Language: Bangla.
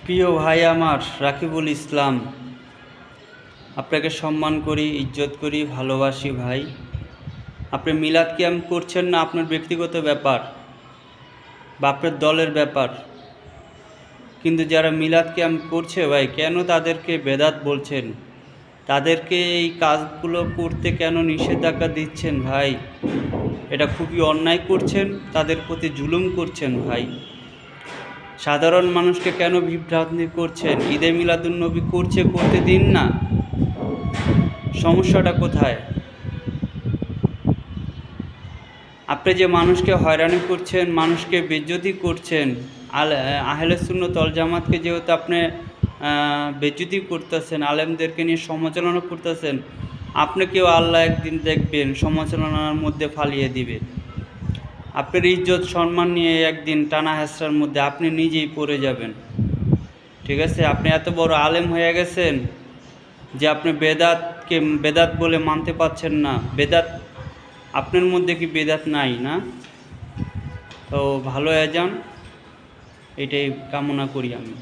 প্রিয় ভাই আমার রাকিবুল ইসলাম, আপনাকে সম্মান করি, ইজ্জত করি, ভালোবাসি ভাই। আপনি মিলাদ ক্যাম্প করছেন না আপনার ব্যক্তিগত ব্যাপার বা আপনার দলের ব্যাপার, কিন্তু যারা মিলাদ ক্যাম্প করছে ভাই, কেন তাদেরকে বেদাত বলছেন? তাদেরকে এই কাজগুলো করতে কেন নিষেধাজ্ঞা দিচ্ছেন ভাই? এটা খুবই অন্যায় করছেন, তাদের প্রতি জুলুম করছেন ভাই। সাধারণ মানুষকে কেন বিভ্রান্তি করছেন? ঈদে মিলাদুন্নবী করতে দিন না। সমস্যাটা কোথায়? আপনি যে মানুষকে হয়রানি করছেন, মানুষকে বেজ্জতি করছেন, আহলে সুন্নাত ওয়াল জামাতকে যেহেতু আপনি বেজ্জতি করতেছেন, আলেমদেরকে নিয়ে সমালোচনা করতেছেন, আপনাকেও আল্লাহ একদিন দেখবেন সমালোচনার মধ্যে ফালিয়ে দিবে। আপনার ইজ্জত সম্মান নিয়ে একদিন টানা হেঁচড়ার মধ্যে আপনি নিজেই পড়ে যাবেন। ঠিক আছে? আপনি এত বড় আলেম হয়ে গেছেন যে আপনি বেদাত বলে মানতে পারছেন না। বেদাত আপনার মধ্যে কি বেদাত নাই না? তো ভালো হয়ে যান, এটাই কামনা করি আমি।